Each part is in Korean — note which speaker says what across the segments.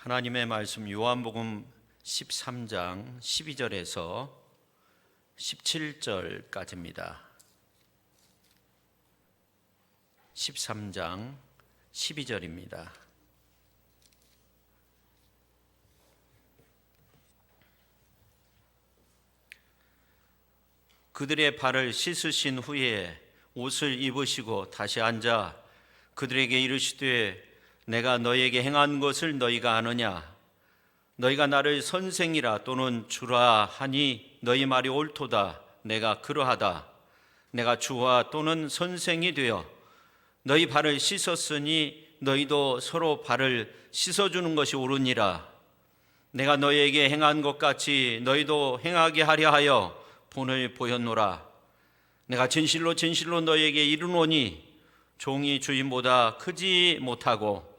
Speaker 1: 하나님의 말씀 요한복음 13장 12절에서 17절까지입니다. 13장 12절입니다. 그들의 발을 씻으신 후에 옷을 입으시고 다시 앉아 그들에게 이르시되 내가 너희에게 행한 것을 너희가 아느냐? 너희가 나를 선생이라 또는 주라 하니 너희 말이 옳도다. 내가 그러하다. 내가 주와 또는 선생이 되어 너희 발을 씻었으니 너희도 서로 발을 씻어주는 것이 옳으니라. 내가 너희에게 행한 것 같이 너희도 행하게 하려 하여 본을 보였노라. 내가 진실로 진실로 너희에게 이르노니 종이 주인보다 크지 못하고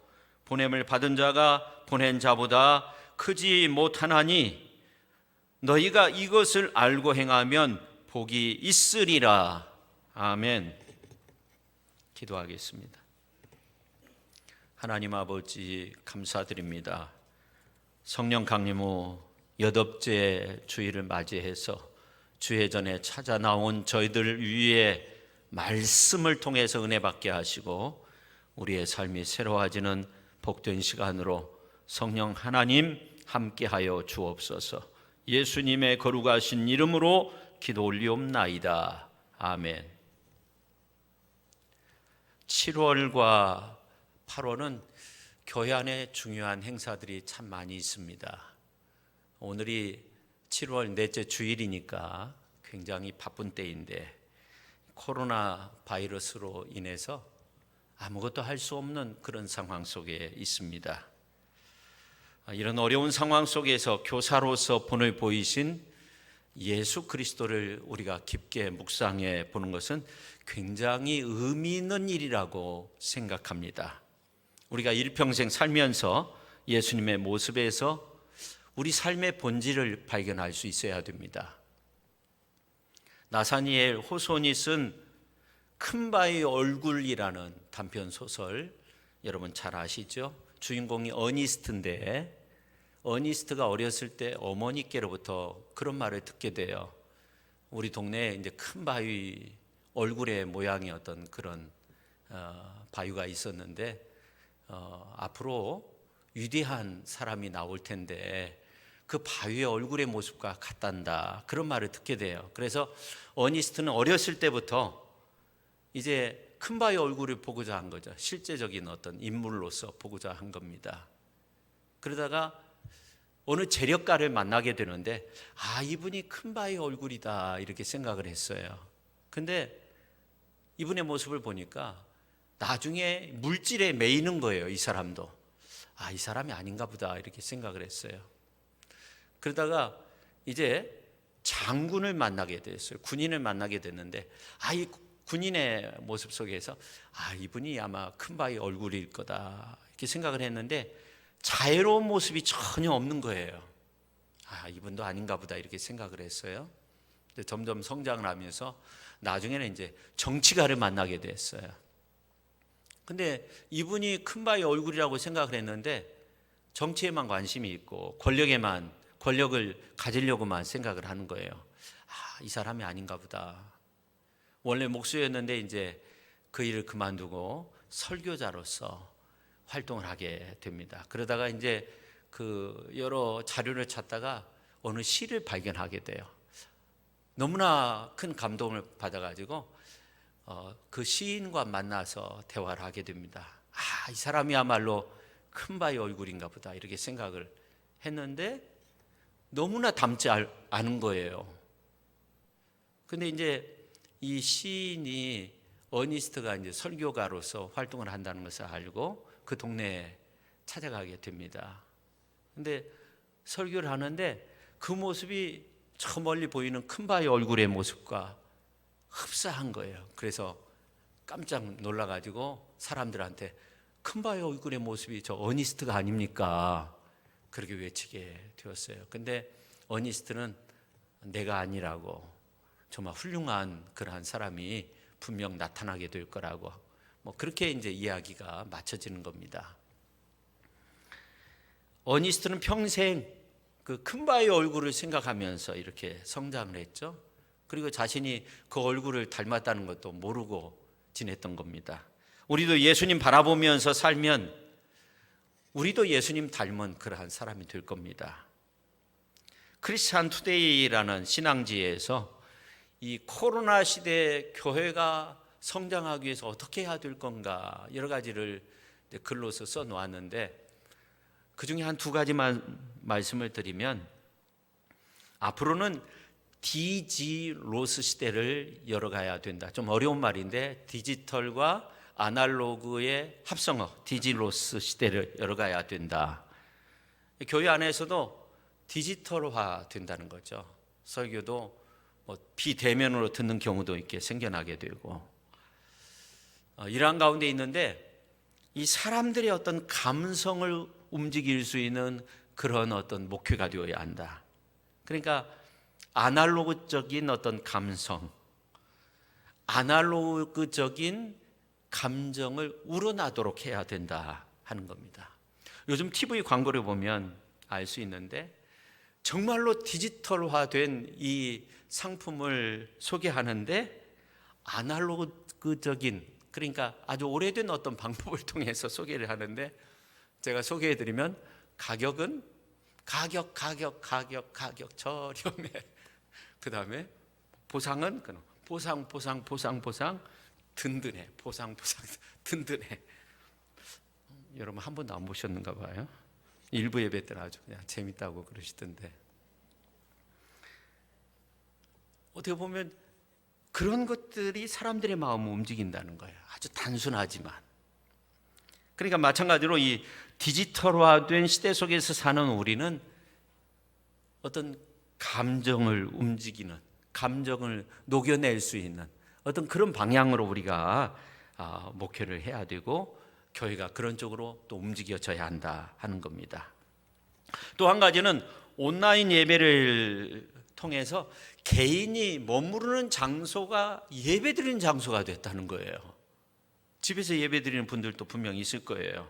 Speaker 1: 보냄을 받은 자가 보낸 자보다 크지 못하나니 너희가 이것을 알고 행하면 복이 있으리라. 아멘. 기도하겠습니다. 하나님 아버지 감사드립니다. 성령 강림 후 8째 주일을 맞이해서 주회전에 찾아 나온 저희들 위에 말씀을 통해서 은혜 받게 하시고 우리의 삶이 새로워지는 복된 시간으로 성령 하나님 함께하여 주옵소서. 예수님의 거룩하신 이름으로 기도 올리옵나이다. 아멘. 7월과 8월은 교회 안에 중요한 행사들이 참 많이 있습니다. 오늘이 7월 넷째 주일이니까 굉장히 바쁜 때인데 코로나 바이러스로 인해서 아무것도 할 수 없는 그런 상황 속에 있습니다. 이런 어려운 상황 속에서 교사로서 본을 보이신 예수 그리스도를 우리가 깊게 묵상해 보는 것은 굉장히 의미 있는 일이라고 생각합니다. 우리가 일평생 살면서 예수님의 모습에서 우리 삶의 본질을 발견할 수 있어야 됩니다. 나사니엘 호손이 쓴 큰 바위 얼굴이라는 단편 소설 여러분 잘 아시죠? 주인공이 어니스트인데 어니스트가 어렸을 때 어머니께로부터 그런 말을 듣게 돼요. 우리 동네에 이제 큰 바위 얼굴의 모양의 어떤 그런 바위가 있었는데 앞으로 위대한 사람이 나올 텐데 그 바위의 얼굴의 모습과 같단다. 그런 말을 듣게 돼요. 그래서 어니스트는 어렸을 때부터 이제 큰 바위 얼굴을 보고자 한 거죠. 실제적인 어떤 인물로서 보고자 한 겁니다. 그러다가 어느 재력가를 만나게 되는데 이분이 큰 바위 얼굴이다 이렇게 생각을 했어요. 근데 이분의 모습을 보니까 나중에 물질에 매이는 거예요. 이 사람도 이 사람이 아닌가 보다 이렇게 생각을 했어요. 그러다가 이제 장군을 만나게 됐어요. 군인을 만나게 됐는데 이 군인의 모습 속에서 이분이 아마 큰 바위 얼굴일 거다 이렇게 생각을 했는데 자애로운 모습이 전혀 없는 거예요. 이분도 아닌가 보다 이렇게 생각을 했어요. 근데 점점 성장을 하면서 나중에는 이제 정치가를 만나게 됐어요. 근데 이분이 큰 바위 얼굴이라고 생각을 했는데 정치에만 관심이 있고 권력을 가지려고만 생각을 하는 거예요. 이 사람이 아닌가 보다. 원래 목수였는데 이제 그 일을 그만두고 설교자로서 활동을 하게 됩니다. 그러다가 이제 그 여러 자료를 찾다가 어느 시를 발견하게 돼요. 너무나 큰 감동을 받아가지고 그 시인과 만나서 대화를 하게 됩니다. 이 사람이야말로 큰 바위 얼굴인가 보다 이렇게 생각을 했는데 너무나 닮지 않은 거예요. 근데 이제 이 시인이 어니스트가 이제 설교가로서 활동을 한다는 것을 알고 그 동네에 찾아가게 됩니다. 근데 설교를 하는데 그 모습이 저 멀리 보이는 큰 바위 얼굴의 모습과 흡사한 거예요. 그래서 깜짝 놀라가지고 사람들한테 큰 바위 얼굴의 모습이 저 어니스트가 아닙니까? 그렇게 외치게 되었어요. 근데 어니스트는 내가 아니라고 정말 훌륭한 그러한 사람이 분명 나타나게 될 거라고 그렇게 이제 이야기가 맞춰지는 겁니다. 어니스트는 평생 그 큰 바의 얼굴을 생각하면서 이렇게 성장을 했죠. 그리고 자신이 그 얼굴을 닮았다는 것도 모르고 지냈던 겁니다. 우리도 예수님 바라보면서 살면 우리도 예수님 닮은 그러한 사람이 될 겁니다. 크리스찬 투데이라는 신앙지에서 이 코로나 시대에 교회가 성장하기 위해서 어떻게 해야 될 건가 여러 가지를 글로서 써놓았는데 그중에 한 2가지만 말씀을 드리면, 앞으로는 디지로스 시대를 열어가야 된다. 좀 어려운 말인데 디지털과 아날로그의 합성어 디지로스 시대를 열어가야 된다. 교회 안에서도 디지털화 된다는 거죠. 설교도 비대면으로 듣는 경우도 이렇게 생겨나게 되고, 이러한 가운데 있는데 이 사람들의 어떤 감성을 움직일 수 있는 그런 어떤 목회가 되어야 한다. 그러니까 아날로그적인 어떤 감성, 아날로그적인 감정을 우러나도록 해야 된다 하는 겁니다. 요즘 TV 광고를 보면 알 수 있는데 정말로 디지털화된 이 상품을 소개하는데 아날로그적인, 그러니까 아주 오래된 어떤 방법을 통해서 소개를 하는데, 제가 소개해드리면 가격은 가격 저렴해. 그 다음에 보상은 보상 든든해. 보상 든든해. 여러분 한 번도 안 보셨는가 봐요. 일부 예배 때는 아주 그냥 재밌다고 그러시던데, 어떻게 보면 그런 것들이 사람들의 마음을 움직인다는 거예요. 아주 단순하지만. 그러니까 마찬가지로 이 디지털화된 시대 속에서 사는 우리는 어떤 감정을 움직이는, 감정을 녹여낼 수 있는 어떤 그런 방향으로 우리가 목회를 해야 되고, 교회가 그런 쪽으로 또 움직여져야 한다 하는 겁니다. 또 한 가지는 온라인 예배를 통해서 개인이 머무르는 장소가 예배드리는 장소가 됐다는 거예요. 집에서 예배드리는 분들도 분명히 있을 거예요.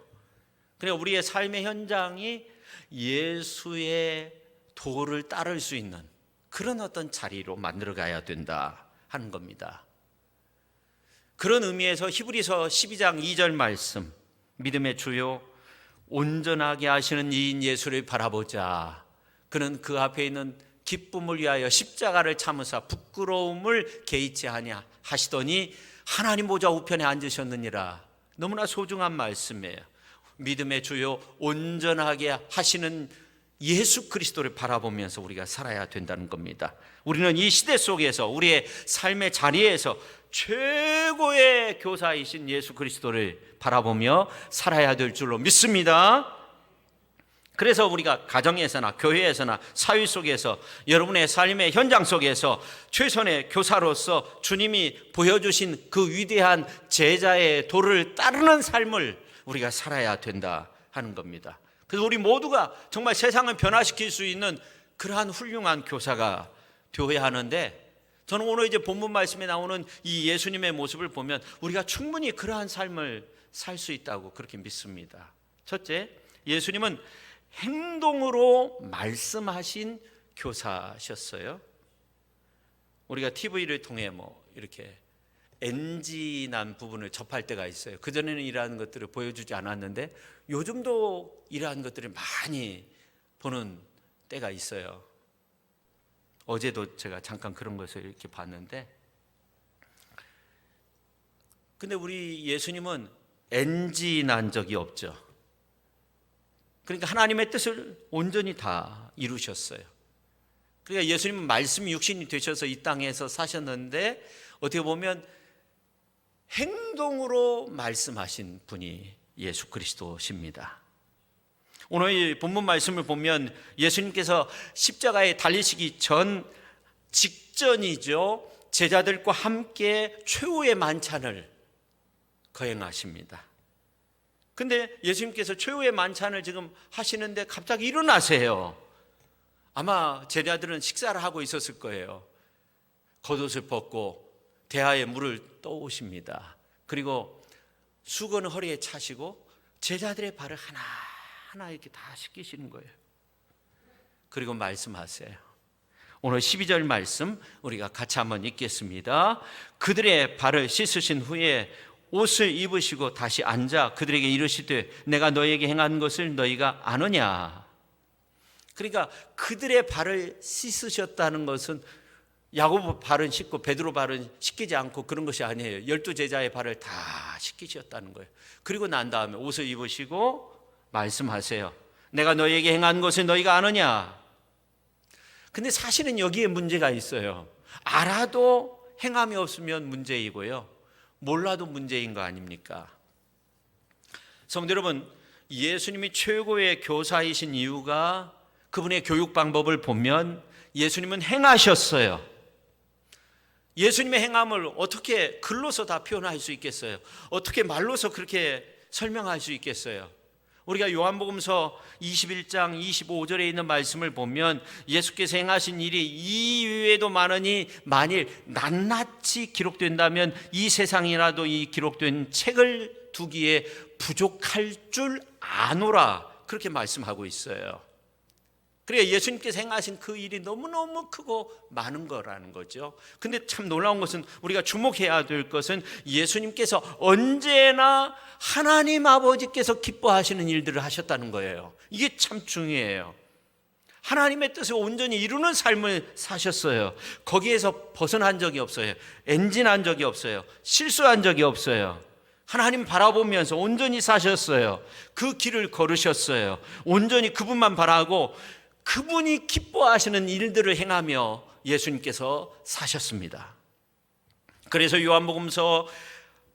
Speaker 1: 그러니까 우리의 삶의 현장이 예수의 도를 따를 수 있는 그런 어떤 자리로 만들어가야 된다 하는 겁니다. 그런 의미에서 히브리서 12장 2절 말씀, 믿음의 주요 온전하게 하시는 이인 예수를 바라보자. 그는 그 앞에 있는 기쁨을 위하여 십자가를 참으사 부끄러움을 개의치 아니하 하시더니 하나님 보좌 우편에 앉으셨느니라. 너무나 소중한 말씀이에요. 믿음의 주요 온전하게 하시는 예수 그리스도를 바라보면서 우리가 살아야 된다는 겁니다. 우리는 이 시대 속에서 우리의 삶의 자리에서 최고의 교사이신 예수 그리스도를 바라보며 살아야 될 줄로 믿습니다. 그래서 우리가 가정에서나 교회에서나 사회 속에서 여러분의 삶의 현장 속에서 최선의 교사로서 주님이 보여주신 그 위대한 제자의 도를 따르는 삶을 우리가 살아야 된다 하는 겁니다. 그래서 우리 모두가 정말 세상을 변화시킬 수 있는 그러한 훌륭한 교사가 되어야 하는데, 저는 오늘 이제 본문 말씀에 나오는 이 예수님의 모습을 보면 우리가 충분히 그러한 삶을 살 수 있다고 그렇게 믿습니다. 첫째, 예수님은 행동으로 말씀하신 교사셨어요. 우리가 TV를 통해 이렇게 NG 난 부분을 접할 때가 있어요. 그전에는 이러한 것들을 보여주지 않았는데 요즘도 이러한 것들을 많이 보는 때가 있어요. 어제도 제가 잠깐 그런 것을 이렇게 봤는데, 근데 우리 예수님은 NG 난 적이 없죠. 그러니까 하나님의 뜻을 온전히 다 이루셨어요. 그러니까 예수님은 말씀이 육신이 되셔서 이 땅에서 사셨는데 어떻게 보면 행동으로 말씀하신 분이 예수 그리스도십니다. 오늘 이 본문 말씀을 보면 예수님께서 십자가에 달리시기 직전이죠. 제자들과 함께 최후의 만찬을 거행하십니다. 근데 예수님께서 최후의 만찬을 지금 하시는데 갑자기 일어나세요. 아마 제자들은 식사를 하고 있었을 거예요. 겉옷을 벗고 대야에 물을 떠오십니다. 그리고 수건을 허리에 차시고 제자들의 발을 하나하나 이렇게 다 씻기시는 거예요. 그리고 말씀하세요. 오늘 12절 말씀 우리가 같이 한번 읽겠습니다. 그들의 발을 씻으신 후에 옷을 입으시고 다시 앉아 그들에게 이르시되 내가 너희에게 행한 것을 너희가 아느냐. 그러니까 그들의 발을 씻으셨다는 것은 야고보 발은 씻고 베드로 발은 씻기지 않고 그런 것이 아니에요. 12제자의 발을 다 씻기셨다는 거예요. 그리고 난 다음에 옷을 입으시고 말씀하세요. 내가 너희에게 행한 것을 너희가 아느냐. 근데 사실은 여기에 문제가 있어요. 알아도 행함이 없으면 문제이고요, 몰라도 문제인 거 아닙니까? 성도 여러분, 예수님이 최고의 교사이신 이유가 그분의 교육 방법을 보면 예수님은 행하셨어요. 예수님의 행함을 어떻게 글로서 다 표현할 수 있겠어요? 어떻게 말로서 그렇게 설명할 수 있겠어요? 우리가 요한복음서 21장 25절에 있는 말씀을 보면 예수께서 행하신 일이 이 이외에도 많으니 만일 낱낱이 기록된다면 이 세상이라도 이 기록된 책을 두기에 부족할 줄 아노라, 그렇게 말씀하고 있어요. 그러니까 예수님께서 행하신 그 일이 너무너무 크고 많은 거라는 거죠. 근데 참 놀라운 것은, 우리가 주목해야 될 것은 예수님께서 언제나 하나님 아버지께서 기뻐하시는 일들을 하셨다는 거예요. 이게 참 중요해요. 하나님의 뜻을 온전히 이루는 삶을 사셨어요. 거기에서 벗어난 적이 없어요. 엔진한 적이 없어요. 실수한 적이 없어요. 하나님 바라보면서 온전히 사셨어요. 그 길을 걸으셨어요. 온전히 그분만 바라고 그분이 기뻐하시는 일들을 행하며 예수님께서 사셨습니다. 그래서 요한복음서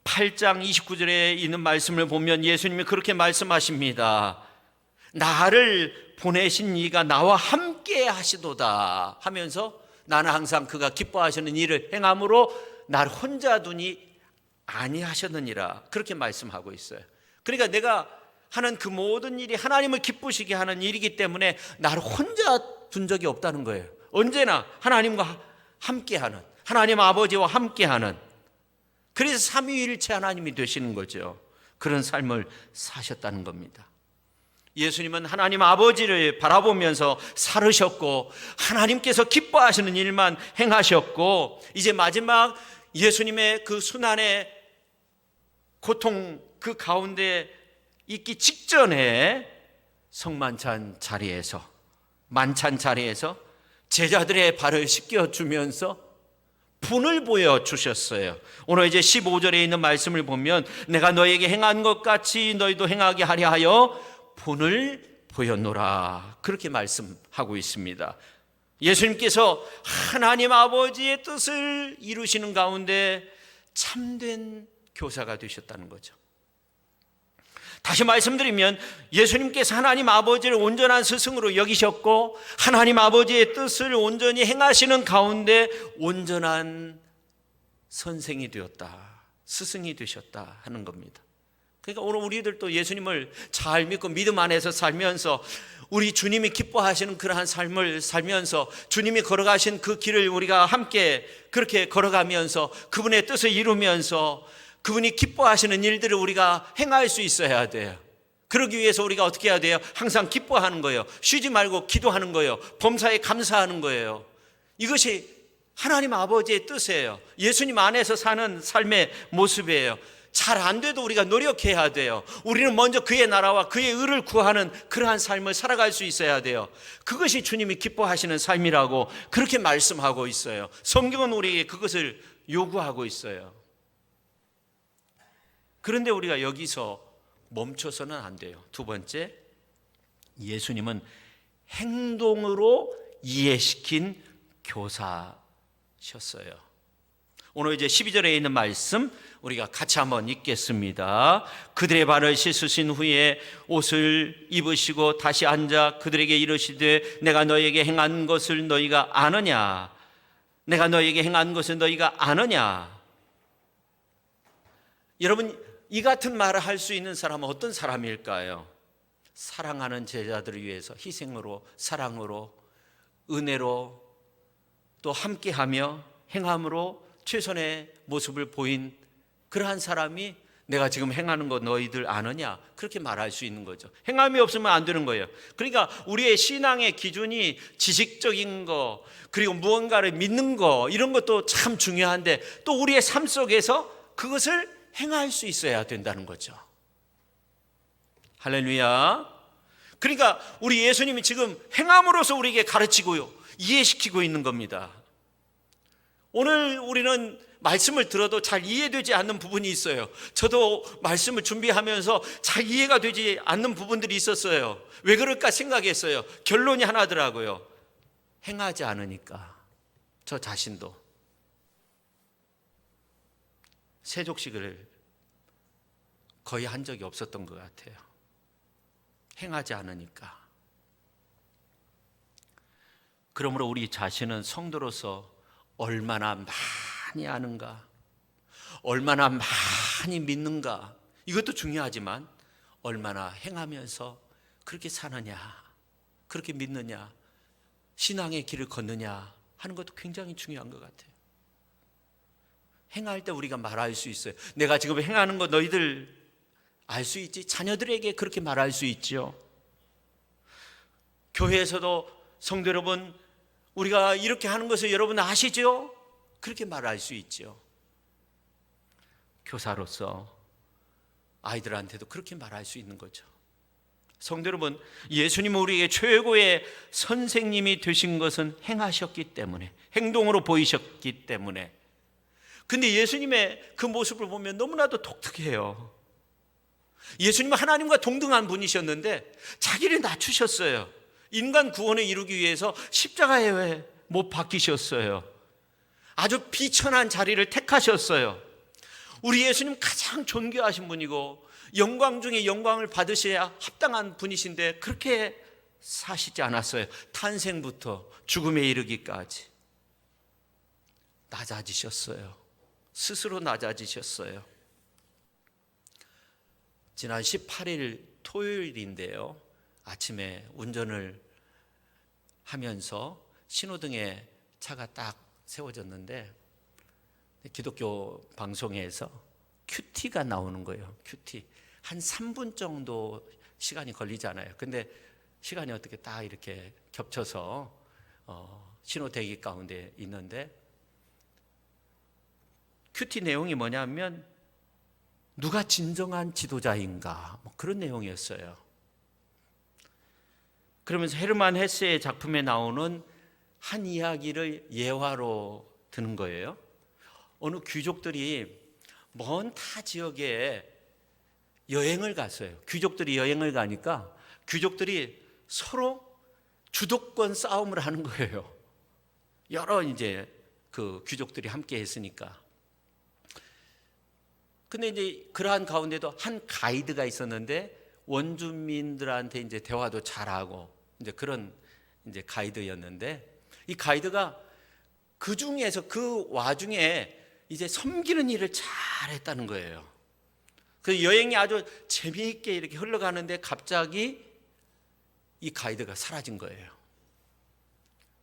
Speaker 1: 8장 29절에 있는 말씀을 보면 예수님이 그렇게 말씀하십니다. 나를 보내신 이가 나와 함께 하시도다 하면서 나는 항상 그가 기뻐하시는 일을 행함으로 나를 혼자 두니 아니하셨느니라, 그렇게 말씀하고 있어요. 그러니까 내가 하는 그 모든 일이 하나님을 기쁘시게 하는 일이기 때문에 나를 혼자 둔 적이 없다는 거예요. 언제나 하나님과 함께하는, 하나님 아버지와 함께하는, 그래서 삼위일체 하나님이 되시는 거죠. 그런 삶을 사셨다는 겁니다. 예수님은 하나님 아버지를 바라보면서 살으셨고 하나님께서 기뻐하시는 일만 행하셨고, 이제 마지막 예수님의 그 순환의 고통 그 가운데 있기 직전에 성만찬 자리에서, 만찬 자리에서 제자들의 발을 씻겨주면서 분을 보여주셨어요. 오늘 이제 15절에 있는 말씀을 보면 내가 너에게 행한 것 같이 너희도 행하게 하려 하여 분을 보였노라, 그렇게 말씀하고 있습니다. 예수님께서 하나님 아버지의 뜻을 이루시는 가운데 참된 교사가 되셨다는 거죠. 다시 말씀드리면 예수님께서 하나님 아버지를 온전한 스승으로 여기셨고 하나님 아버지의 뜻을 온전히 행하시는 가운데 온전한 선생이 되었다, 스승이 되셨다 하는 겁니다. 그러니까 오늘 우리들도 예수님을 잘 믿고 믿음 안에서 살면서 우리 주님이 기뻐하시는 그러한 삶을 살면서 주님이 걸어가신 그 길을 우리가 함께 그렇게 걸어가면서 그분의 뜻을 이루면서 그분이 기뻐하시는 일들을 우리가 행할 수 있어야 돼요. 그러기 위해서 우리가 어떻게 해야 돼요? 항상 기뻐하는 거예요. 쉬지 말고 기도하는 거예요. 범사에 감사하는 거예요. 이것이 하나님 아버지의 뜻이에요. 예수님 안에서 사는 삶의 모습이에요. 잘 안 돼도 우리가 노력해야 돼요. 우리는 먼저 그의 나라와 그의 의를 구하는 그러한 삶을 살아갈 수 있어야 돼요. 그것이 주님이 기뻐하시는 삶이라고 그렇게 말씀하고 있어요. 성경은 우리에게 그것을 요구하고 있어요. 그런데 우리가 여기서 멈춰서는 안 돼요. 두 번째, 예수님은 행동으로 이해시킨 교사셨어요. 오늘 이제 12절에 있는 말씀 우리가 같이 한번 읽겠습니다. 그들의 발을 씻으신 후에 옷을 입으시고 다시 앉아 그들에게 이르시되 내가 너에게 행한 것을 너희가 아느냐. 내가 너에게 행한 것을 너희가 아느냐. 여러분, 이 같은 말을 할 수 있는 사람은 어떤 사람일까요? 사랑하는 제자들을 위해서 희생으로, 사랑으로, 은혜로, 또 함께하며 행함으로 최선의 모습을 보인 그러한 사람이 내가 지금 행하는 거 너희들 아느냐? 그렇게 말할 수 있는 거죠. 행함이 없으면 안 되는 거예요. 그러니까 우리의 신앙의 기준이 지식적인 거, 그리고 무언가를 믿는 거, 이런 것도 참 중요한데 또 우리의 삶 속에서 그것을 행할 수 있어야 된다는 거죠. 할렐루야. 그러니까 우리 예수님이 지금 행함으로써 우리에게 가르치고요, 이해시키고 있는 겁니다. 오늘 우리는 말씀을 들어도 잘 이해되지 않는 부분이 있어요. 저도 말씀을 준비하면서 잘 이해가 되지 않는 부분들이 있었어요. 왜 그럴까 생각했어요. 결론이 하나더라고요. 행하지 않으니까. 저 자신도 세족식을 거의 한 적이 없었던 것 같아요. 행하지 않으니까. 그러므로 우리 자신은 성도로서 얼마나 많이 아는가, 얼마나 많이 믿는가, 이것도 중요하지만 얼마나 행하면서 그렇게 사느냐, 그렇게 믿느냐, 신앙의 길을 걷느냐 하는 것도 굉장히 중요한 것 같아요. 행할 때 우리가 말할 수 있어요. 내가 지금 행하는 거 너희들 알 수 있지? 자녀들에게 그렇게 말할 수 있죠. 교회에서도 성도 여러분, 우리가 이렇게 하는 것을 여러분 아시죠? 그렇게 말할 수 있죠. 교사로서 아이들한테도 그렇게 말할 수 있는 거죠. 성도 여러분, 예수님은 우리에게 최고의 선생님이 되신 것은 행하셨기 때문에, 행동으로 보이셨기 때문에. 근데 예수님의 그 모습을 보면 너무나도 독특해요. 예수님은 하나님과 동등한 분이셨는데 자기를 낮추셨어요. 인간 구원을 이루기 위해서 십자가에 못 박히셨어요. 아주 비천한 자리를 택하셨어요. 우리 예수님 가장 존귀하신 분이고 영광 중에 영광을 받으셔야 합당한 분이신데 그렇게 사시지 않았어요. 탄생부터 죽음에 이르기까지 낮아지셨어요. 스스로 낮아지셨어요. 지난 18일 토요일인데요, 아침에 운전을 하면서 신호등에 차가 딱 세워졌는데 기독교 방송에서 큐티가 나오는 거예요. 큐티. 한 3분 정도 시간이 걸리잖아요. 근데 시간이 어떻게 딱 이렇게 겹쳐서 신호 대기 가운데 있는데, 큐티 내용이 뭐냐면 누가 진정한 지도자인가, 뭐 그런 내용이었어요. 그러면서 헤르만 헤세의 작품에 나오는 한 이야기를 예화로 드는 거예요. 어느 귀족들이 먼 타 지역에 여행을 갔어요. 귀족들이 여행을 가니까 귀족들이 서로 주도권 싸움을 하는 거예요. 여러 이제 그 귀족들이 함께 했으니까. 근데 이제 그러한 가운데도 한 가이드가 있었는데 원주민들한테 이제 대화도 잘하고 이제 그런 이제 가이드였는데, 이 가이드가 그 중에서 그 와중에 이제 섬기는 일을 잘했다는 거예요. 그 여행이 아주 재미있게 이렇게 흘러가는데 갑자기 이 가이드가 사라진 거예요.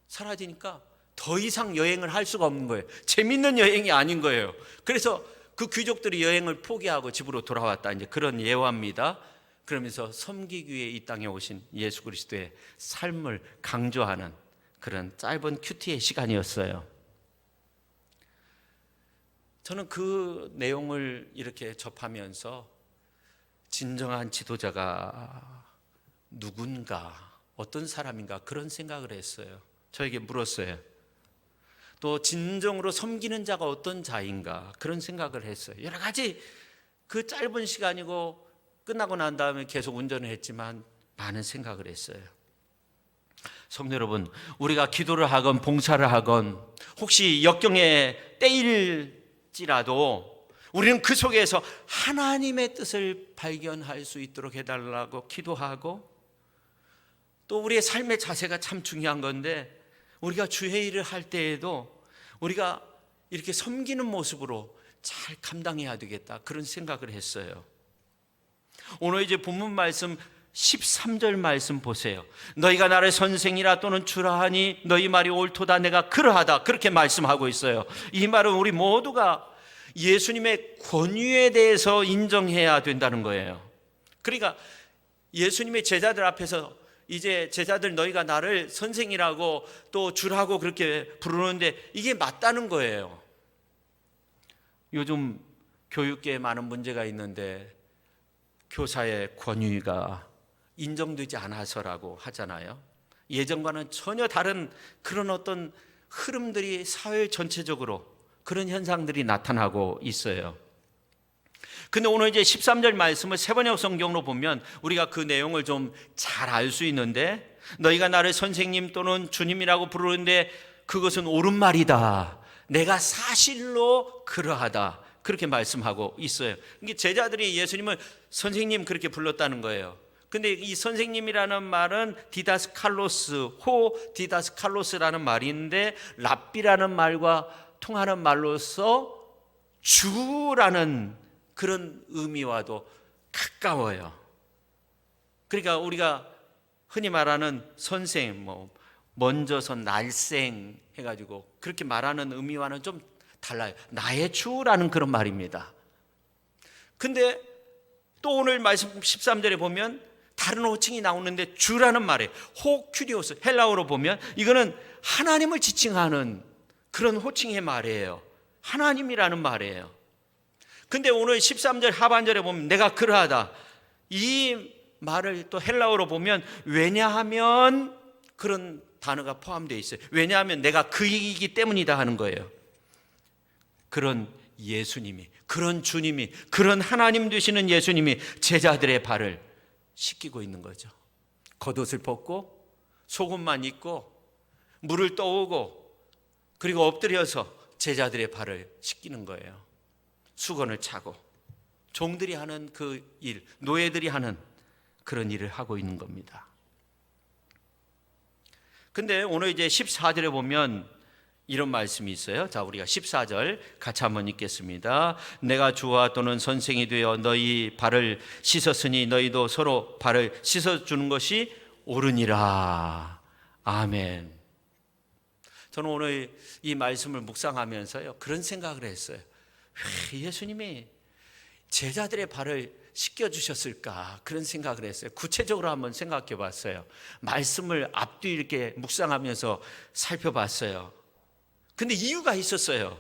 Speaker 1: 사라지니까 더 이상 여행을 할 수가 없는 거예요. 재밌는 여행이 아닌 거예요. 그래서 그 귀족들이 여행을 포기하고 집으로 돌아왔다, 이제 그런 예화입니다. 그러면서 섬기기 위해 이 땅에 오신 예수 그리스도의 삶을 강조하는 그런 짧은 큐티의 시간이었어요. 저는 그 내용을 이렇게 접하면서 진정한 지도자가 누군가, 어떤 사람인가, 그런 생각을 했어요. 저에게 물었어요. 또 진정으로 섬기는 자가 어떤 자인가, 그런 생각을 했어요. 여러 가지 그 짧은 시간이고 끝나고 난 다음에 계속 운전을 했지만 많은 생각을 했어요. 성도 여러분, 우리가 기도를 하건 봉사를 하건 혹시 역경에 때일지라도 우리는 그 속에서 하나님의 뜻을 발견할 수 있도록 해달라고 기도하고, 또 우리의 삶의 자세가 참 중요한 건데, 우리가 주의 일을 할 때에도 우리가 이렇게 섬기는 모습으로 잘 감당해야 되겠다, 그런 생각을 했어요. 오늘 이제 본문 말씀 13절 말씀 보세요. 너희가 나를 선생이라 또는 주라 하니 너희 말이 옳도다, 내가 그러하다, 그렇게 말씀하고 있어요. 이 말은 우리 모두가 예수님의 권위에 대해서 인정해야 된다는 거예요. 그러니까 예수님의 제자들 앞에서 이제 제자들 너희가 나를 선생이라고 또 주라고 그렇게 부르는데 이게 맞다는 거예요. 요즘 교육계에 많은 문제가 있는데 교사의 권위가 인정되지 않아서라고 하잖아요. 예전과는 전혀 다른 그런 어떤 흐름들이 사회 전체적으로 그런 현상들이 나타나고 있어요. 근데 오늘 이제 13절 말씀을 세번역 성경으로 보면 우리가 그 내용을 좀 잘 알 수 있는데, 너희가 나를 선생님 또는 주님이라고 부르는데 그것은 옳은 말이다. 내가 사실로 그러하다. 그렇게 말씀하고 있어요. 이게 제자들이 예수님을 선생님 그렇게 불렀다는 거예요. 근데 이 선생님이라는 말은 디다스칼로스, 호 디다스칼로스라는 말인데 랍비라는 말과 통하는 말로서 주라는 그런 의미와도 가까워요. 그러니까 우리가 흔히 말하는 선생, 먼저서 날생 해가지고 그렇게 말하는 의미와는 좀 달라요. 나의 주라는 그런 말입니다. 근데 또 오늘 말씀 13절에 보면 다른 호칭이 나오는데 주라는 말이에요. 호큐리오스, 헬라어로 보면 이거는 하나님을 지칭하는 그런 호칭의 말이에요. 하나님이라는 말이에요. 근데 오늘 13절 하반절에 보면 내가 그러하다, 이 말을 또 헬라어로 보면 왜냐하면 그런 단어가 포함되어 있어요. 왜냐하면 내가 그이기 때문이다 하는 거예요. 그런 예수님이, 그런 주님이, 그런 하나님 되시는 예수님이 제자들의 발을 씻기고 있는 거죠. 겉옷을 벗고 속옷만 입고 물을 떠오고 그리고 엎드려서 제자들의 발을 씻기는 거예요. 수건을 차고 종들이 하는 그 일, 노예들이 하는 그런 일을 하고 있는 겁니다. 근데 오늘 이제 14절에 보면 이런 말씀이 있어요. 자, 우리가 14절 같이 한번 읽겠습니다. 내가 주와 또는 선생이 되어 너희 발을 씻었으니 너희도 서로 발을 씻어주는 것이 옳으니라. 아멘. 저는 오늘 이 말씀을 묵상하면서요, 그런 생각을 했어요. 왜 예수님이 제자들의 발을 씻겨주셨을까, 그런 생각을 했어요. 구체적으로 한번 생각해 봤어요. 말씀을 앞뒤 이렇게 묵상하면서 살펴봤어요. 근데 이유가 있었어요.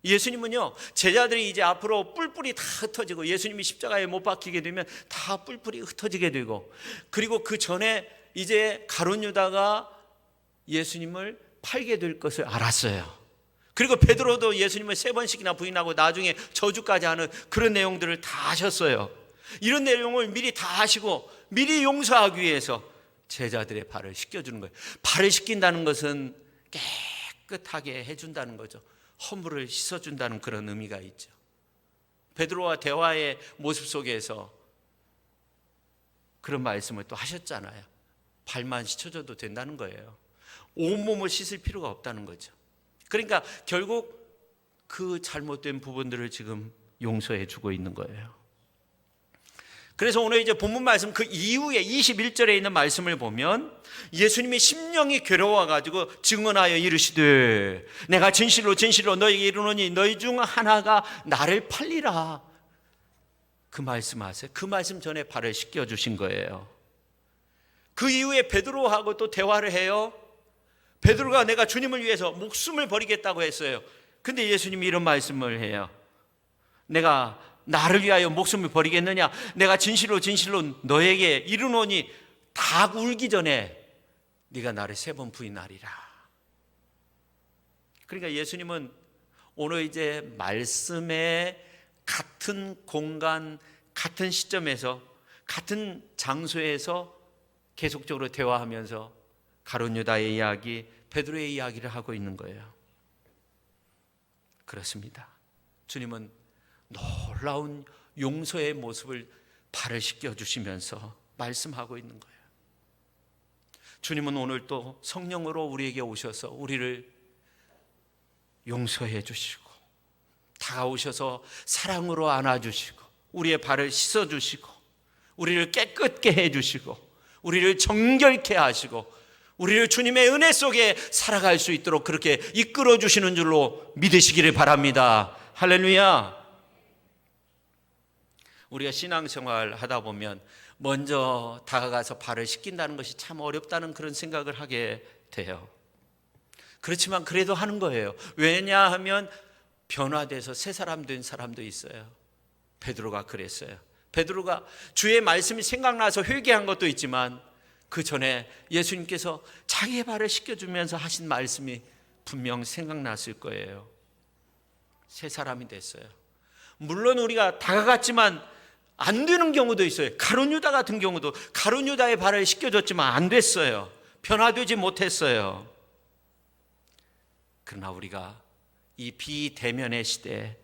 Speaker 1: 예수님은요, 제자들이 이제 앞으로 뿔뿔이 다 흩어지고 예수님이 십자가에 못 박히게 되면 다 뿔뿔이 흩어지게 되고, 그리고 그 전에 이제 가룟 유다가 예수님을 팔게 될 것을 알았어요. 그리고 베드로도 예수님을 3번씩이나 부인하고 나중에 저주까지 하는 그런 내용들을 다 하셨어요. 이런 내용을 미리 다 하시고 미리 용서하기 위해서 제자들의 발을 씻겨주는 거예요. 발을 씻긴다는 것은 깨끗하게 해준다는 거죠. 허물을 씻어준다는 그런 의미가 있죠. 베드로와 대화의 모습 속에서 그런 말씀을 또 하셨잖아요. 발만 씻어줘도 된다는 거예요. 온몸을 씻을 필요가 없다는 거죠. 그러니까 결국 그 잘못된 부분들을 지금 용서해 주고 있는 거예요. 그래서 오늘 이제 본문 말씀 그 이후에 21절에 있는 말씀을 보면 예수님이 심령이 괴로워가지고 증언하여 이르시되 내가 진실로 진실로 너희에게 이르노니 너희 중 하나가 나를 팔리라. 그 말씀하세요. 그 말씀 전에 발을 씻겨주신 거예요. 그 이후에 베드로하고 또 대화를 해요. 베드로가 내가 주님을 위해서 목숨을 버리겠다고 했어요. 근데 예수님이 이런 말씀을 해요. 내가 나를 위하여 목숨을 버리겠느냐? 내가 진실로 진실로 너에게 이르노니 닭 울기 전에 네가 나를 3번 부인하리라. 그러니까 예수님은 오늘 이제 말씀의 같은 공간, 같은 시점에서, 같은 장소에서 계속적으로 대화하면서 가룟 유다의 이야기, 베드로의 이야기를 하고 있는 거예요. 그렇습니다. 주님은 놀라운 용서의 모습을 발을 씻겨주시면서 말씀하고 있는 거예요. 주님은 오늘 또 성령으로 우리에게 오셔서 우리를 용서해 주시고 다가오셔서 사랑으로 안아주시고 우리의 발을 씻어주시고 우리를 깨끗게 해주시고 우리를 정결케 하시고 우리를 주님의 은혜 속에 살아갈 수 있도록 그렇게 이끌어 주시는 줄로 믿으시기를 바랍니다. 할렐루야. 우리가 신앙생활 하다 보면 먼저 다가가서 발을 씻긴다는 것이 참 어렵다는 그런 생각을 하게 돼요. 그렇지만 그래도 하는 거예요. 왜냐하면 변화돼서 새 사람 된 사람도 있어요. 베드로가 그랬어요. 베드로가 주의 말씀이 생각나서 회개한 것도 있지만 그 전에 예수님께서 자기의 발을 씻겨주면서 하신 말씀이 분명 생각났을 거예요. 새 사람이 됐어요. 물론 우리가 다가갔지만 안 되는 경우도 있어요. 가룟 유다 같은 경우도 가룟 유다의 발을 씻겨줬지만 안 됐어요. 변화되지 못했어요. 그러나 우리가 이 비대면의 시대에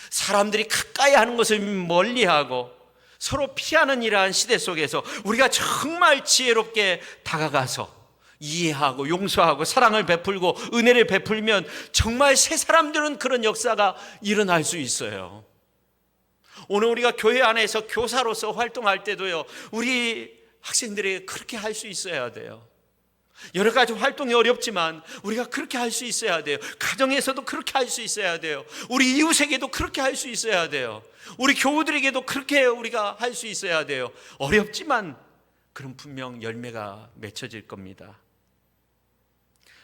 Speaker 1: 사람들이 가까이 하는 것을 멀리하고 서로 피하는 이러한 시대 속에서 우리가 정말 지혜롭게 다가가서 이해하고 용서하고 사랑을 베풀고 은혜를 베풀면 정말 새 사람들은 그런 역사가 일어날 수 있어요. 오늘 우리가 교회 안에서 교사로서 활동할 때도요, 우리 학생들에게 그렇게 할 수 있어야 돼요. 여러 가지 활동이 어렵지만 우리가 그렇게 할 수 있어야 돼요. 가정에서도 그렇게 할 수 있어야 돼요. 우리 이웃에게도 그렇게 할 수 있어야 돼요. 우리 교우들에게도 그렇게 우리가 할 수 있어야 돼요. 어렵지만 그럼 분명 열매가 맺혀질 겁니다.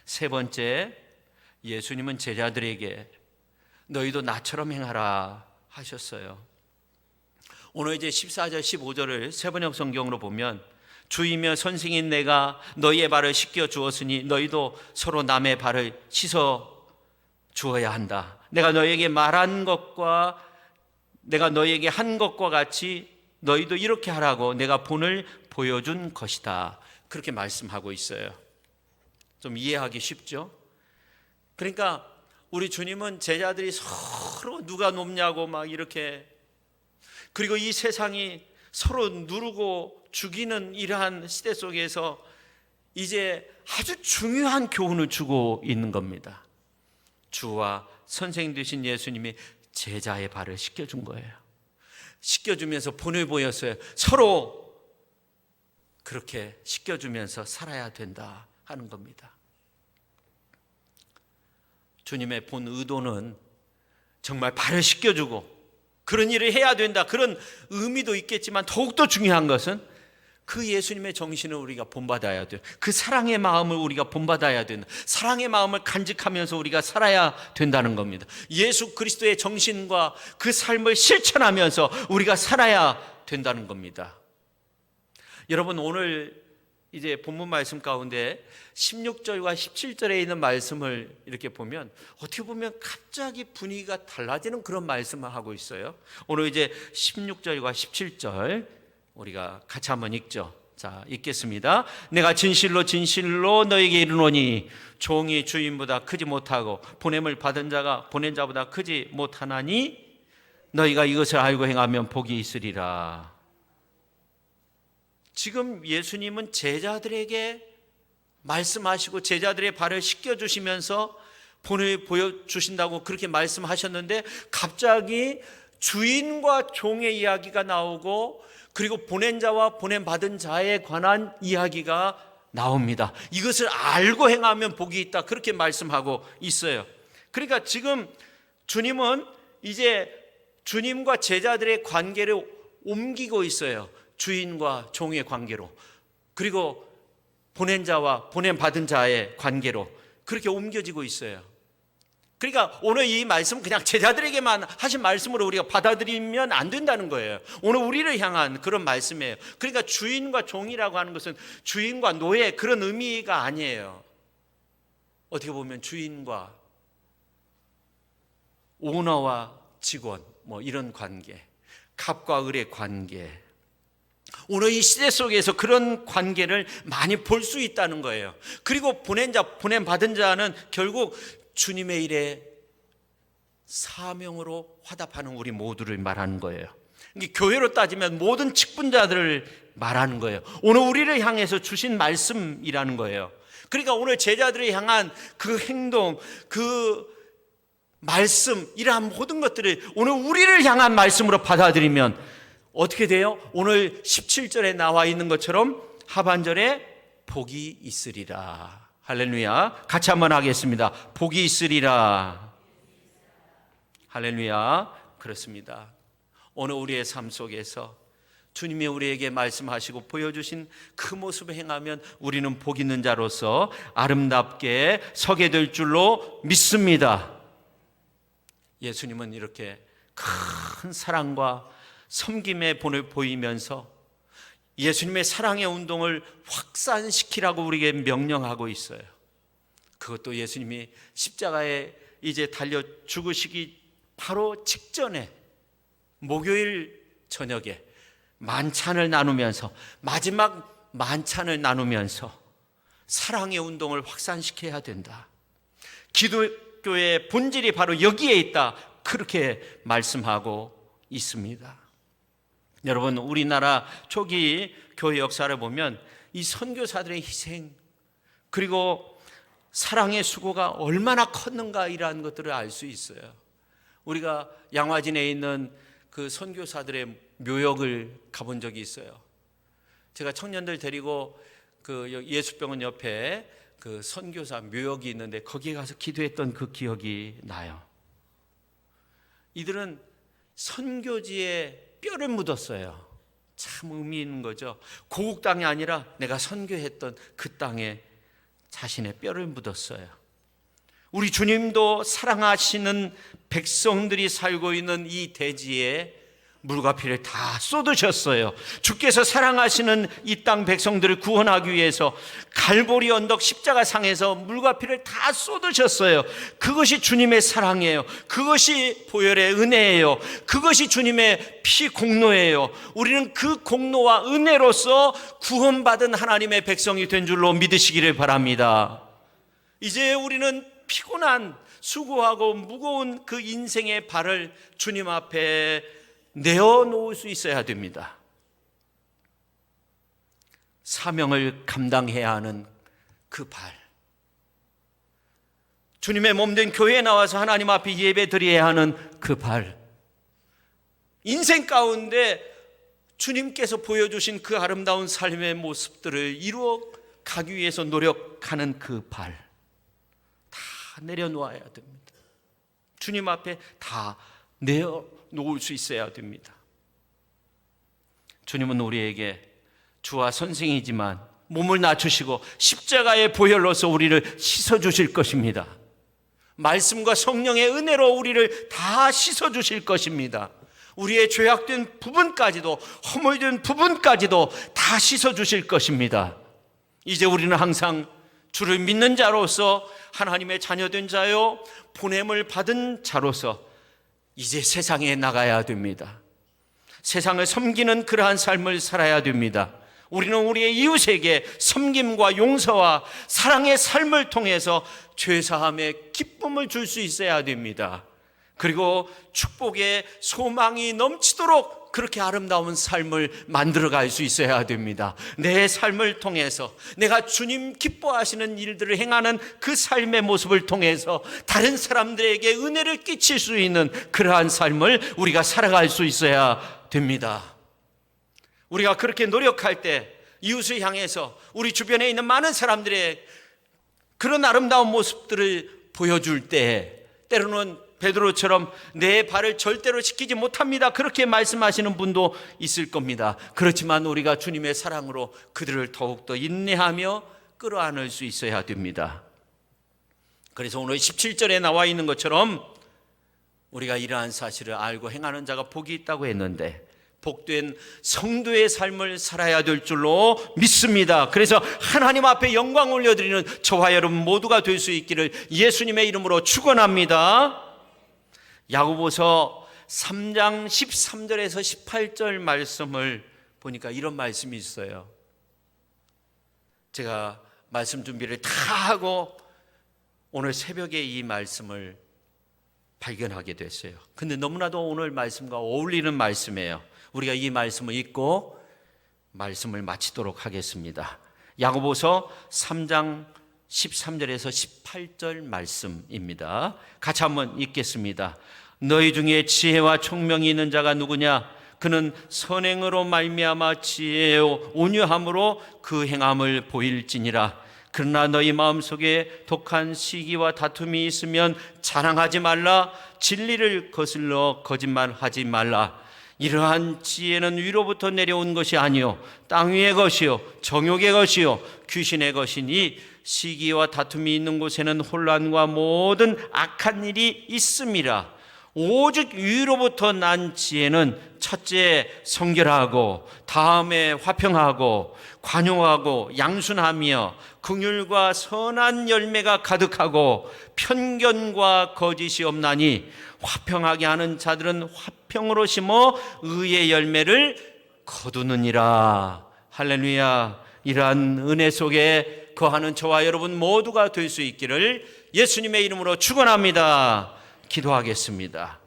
Speaker 1: 세 번째, 예수님은 제자들에게 너희도 나처럼 행하라 하셨어요. 오늘 이제 14절 15절을 세번역 성경으로 보면 주이며 선생인 내가 너희의 발을 씻겨 주었으니 너희도 서로 남의 발을 씻어 주어야 한다. 내가 너희에게 말한 것과 내가 너희에게 한 것과 같이 너희도 이렇게 하라고 내가 본을 보여준 것이다. 그렇게 말씀하고 있어요. 좀 이해하기 쉽죠? 그러니까 우리 주님은 제자들이 서로 누가 높냐고 막 이렇게, 그리고 이 세상이 서로 누르고 죽이는 이러한 시대 속에서 이제 아주 중요한 교훈을 주고 있는 겁니다. 주와 선생님 되신 예수님이 제자의 발을 씻겨준 거예요. 씻겨주면서 본을 보였어요. 서로 그렇게 씻겨주면서 살아야 된다 하는 겁니다. 주님의 본 의도는 정말 발을 씻겨주고 그런 일을 해야 된다, 그런 의미도 있겠지만 더욱더 중요한 것은 그 예수님의 정신을 우리가 본받아야 돼요. 그 사랑의 마음을 우리가 본받아야 된다. 사랑의 마음을 간직하면서 우리가 살아야 된다는 겁니다. 예수 그리스도의 정신과 그 삶을 실천하면서 우리가 살아야 된다는 겁니다. 여러분, 오늘 이제 본문 말씀 가운데 16절과 17절에 있는 말씀을 이렇게 보면 어떻게 보면 갑자기 분위기가 달라지는 그런 말씀을 하고 있어요. 오늘 이제 16절과 17절 우리가 같이 한번 읽죠. 자, 읽겠습니다. 내가 진실로 진실로 너에게 이르노니 종이 주인보다 크지 못하고 보냄을 받은 자가 보낸 자보다 크지 못하나니 너희가 이것을 알고 행하면 복이 있으리라. 지금 예수님은 제자들에게 말씀하시고 제자들의 발을 씻겨주시면서 본을 보여주신다고 그렇게 말씀하셨는데 갑자기 주인과 종의 이야기가 나오고 그리고 보낸 자와 보냄받은 자에 관한 이야기가 나옵니다. 이것을 알고 행하면 복이 있다, 그렇게 말씀하고 있어요. 그러니까 지금 주님은 이제 주님과 제자들의 관계를 옮기고 있어요. 주인과 종의 관계로, 그리고 보낸 자와 보냄받은 자의 관계로 그렇게 옮겨지고 있어요. 그러니까 오늘 이 말씀은 그냥 제자들에게만 하신 말씀으로 우리가 받아들이면 안 된다는 거예요. 오늘 우리를 향한 그런 말씀이에요. 그러니까 주인과 종이라고 하는 것은 주인과 노예 그런 의미가 아니에요. 어떻게 보면 주인과 오너와 직원 뭐 이런 관계, 갑과 을의 관계, 오늘 이 시대 속에서 그런 관계를 많이 볼 수 있다는 거예요. 그리고 보낸 자, 보냄받은 자는 결국 주님의 일에 사명으로 화답하는 우리 모두를 말하는 거예요. 교회로 따지면 모든 직분자들을 말하는 거예요. 오늘 우리를 향해서 주신 말씀이라는 거예요. 그러니까 오늘 제자들을 향한 그 행동, 그 말씀, 이러한 모든 것들을 오늘 우리를 향한 말씀으로 받아들이면 어떻게 돼요? 오늘 17절에 나와 있는 것처럼 하반절에 복이 있으리라. 할렐루야. 같이 한번 하겠습니다. 복이 있으리라. 할렐루야. 그렇습니다. 오늘 우리의 삶 속에서 주님이 우리에게 말씀하시고 보여주신 그 모습을 행하면 우리는 복 있는 자로서 아름답게 서게 될 줄로 믿습니다. 예수님은 이렇게 큰 사랑과 섬김의 본을 보이면서 예수님의 사랑의 운동을 확산시키라고 우리에게 명령하고 있어요. 그것도 예수님이 십자가에 이제 달려 죽으시기 바로 직전에 목요일 저녁에 만찬을 나누면서, 마지막 만찬을 나누면서 사랑의 운동을 확산시켜야 된다. 기독교의 본질이 바로 여기에 있다. 그렇게 말씀하고 있습니다. 여러분, 우리나라 초기 교회 역사를 보면 이 선교사들의 희생 그리고 사랑의 수고가 얼마나 컸는가이라는 것들을 알 수 있어요. 우리가 양화진에 있는 그 선교사들의 묘역을 가본 적이 있어요. 제가 청년들 데리고 그 예수병원 옆에 그 선교사 묘역이 있는데 거기에 가서 기도했던 그 기억이 나요. 이들은 선교지에 뼈를 묻었어요. 참 의미 있는 거죠. 고국 땅이 아니라 내가 선교했던 그 땅에 자신의 뼈를 묻었어요. 우리 주님도 사랑하시는 백성들이 살고 있는 이 대지에 물과 피를 다 쏟으셨어요. 주께서 사랑하시는 이 땅 백성들을 구원하기 위해서 갈보리 언덕 십자가상에서 물과 피를 다 쏟으셨어요. 그것이 주님의 사랑이에요. 그것이 보혈의 은혜예요. 그것이 주님의 피 공로예요. 우리는 그 공로와 은혜로서 구원받은 하나님의 백성이 된 줄로 믿으시기를 바랍니다. 이제 우리는 피곤한 수고하고 무거운 그 인생의 발을 주님 앞에 내어놓을 수 있어야 됩니다. 사명을 감당해야 하는 그 발, 주님의 몸된 교회에 나와서 하나님 앞에 예배 드려야 하는 그 발, 인생 가운데 주님께서 보여주신 그 아름다운 삶의 모습들을 이루어 가기 위해서 노력하는 그 발, 다 내려놓아야 됩니다. 주님 앞에 다 내어놓을 수 있어야 됩니다. 주님은 우리에게 주와 선생이지만 몸을 낮추시고 십자가의 보혈로서 우리를 씻어주실 것입니다. 말씀과 성령의 은혜로 우리를 다 씻어주실 것입니다. 우리의 죄악된 부분까지도, 허물된 부분까지도 다 씻어주실 것입니다. 이제 우리는 항상 주를 믿는 자로서, 하나님의 자녀된 자요, 보냄을 받은 자로서 이제 세상에 나가야 됩니다. 세상을 섬기는 그러한 삶을 살아야 됩니다. 우리는 우리의 이웃에게 섬김과 용서와 사랑의 삶을 통해서 죄사함의 기쁨을 줄 수 있어야 됩니다. 그리고 축복의 소망이 넘치도록 그렇게 아름다운 삶을 만들어갈 수 있어야 됩니다. 내 삶을 통해서, 내가 주님 기뻐하시는 일들을 행하는 그 삶의 모습을 통해서 다른 사람들에게 은혜를 끼칠 수 있는 그러한 삶을 우리가 살아갈 수 있어야 됩니다. 우리가 그렇게 노력할 때 이웃을 향해서 우리 주변에 있는 많은 사람들의 그런 아름다운 모습들을 보여줄 때, 때로는 베드로처럼 내 발을 절대로 지키지 못합니다, 그렇게 말씀하시는 분도 있을 겁니다. 그렇지만 우리가 주님의 사랑으로 그들을 더욱더 인내하며 끌어안을 수 있어야 됩니다. 그래서 오늘 17절에 나와 있는 것처럼 우리가 이러한 사실을 알고 행하는 자가 복이 있다고 했는데, 복된 성도의 삶을 살아야 될 줄로 믿습니다. 그래서 하나님 앞에 영광 올려드리는 저와 여러분 모두가 될 수 있기를 예수님의 이름으로 축원합니다. 야고보서 3장 13절에서 18절 말씀을 보니까 이런 말씀이 있어요. 제가 말씀 준비를 다 하고 오늘 새벽에 이 말씀을 발견하게 됐어요. 근데 너무나도 오늘 말씀과 어울리는 말씀이에요. 우리가 이 말씀을 읽고 말씀을 마치도록 하겠습니다. 야고보서 3장 13절에서 18절 말씀입니다. 같이 한번 읽겠습니다. 너희 중에 지혜와 총명이 있는 자가 누구냐? 그는 선행으로 말미암아 지혜요 온유함으로 그 행함을 보일지니라. 그러나 너희 마음속에 독한 시기와 다툼이 있으면 자랑하지 말라. 진리를 거슬러 거짓말하지 말라. 이러한 지혜는 위로부터 내려온 것이 아니요 땅 위의 것이요 정욕의 것이요 귀신의 것이니 시기와 다툼이 있는 곳에는 혼란과 모든 악한 일이 있음이라. 오직 위로부터 난 지혜는 첫째 성결하고, 다음에 화평하고, 관용하고, 양순하며 긍휼과 선한 열매가 가득하고 편견과 거짓이 없나니, 화평하게 하는 자들은 화평으로 심어 의의 열매를 거두느니라. 할렐루야. 이러한 은혜 속에 거하는 저와 여러분 모두가 될 수 있기를 예수님의 이름으로 축원합니다. 기도하겠습니다.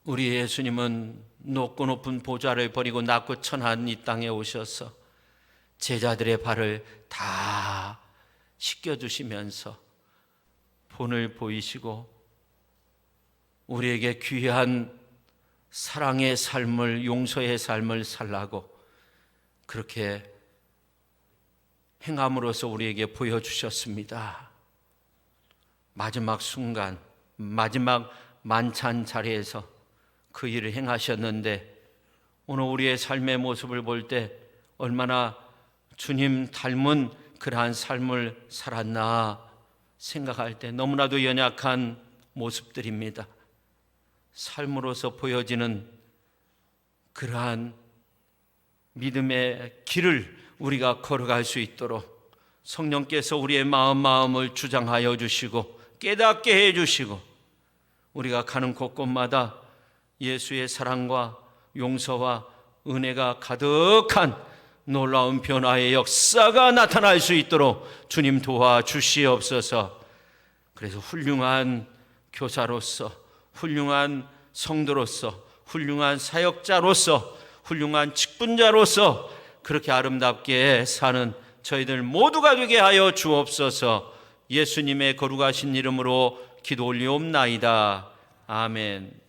Speaker 1: 우리 예수님은 높고 높은 보좌를 버리고 낮고 천한 이 땅에 오셔서 제자들의 발을 다 씻겨주시면서 본을 보이시고 우리에게 귀한 사랑의 삶을, 용서의 삶을 살라고 그렇게 행함으로써 우리에게 보여주셨습니다. 마지막 순간, 마지막 만찬 자리에서 그 일을 행하셨는데, 오늘 우리의 삶의 모습을 볼 때 얼마나 주님 닮은 그러한 삶을 살았나 생각할 때 너무나도 연약한 모습들입니다. 삶으로서 보여지는 그러한 믿음의 길을 우리가 걸어갈 수 있도록 성령께서 우리의 마음을 주장하여 주시고 깨닫게 해주시고, 우리가 가는 곳곳마다 예수의 사랑과 용서와 은혜가 가득한 놀라운 변화의 역사가 나타날 수 있도록 주님 도와주시옵소서. 그래서 훌륭한 교사로서, 훌륭한 성도로서, 훌륭한 사역자로서, 훌륭한 직분자로서 그렇게 아름답게 사는 저희들 모두가 되게 하여 주옵소서. 예수님의 거룩하신 이름으로 기도 올리옵나이다. 아멘.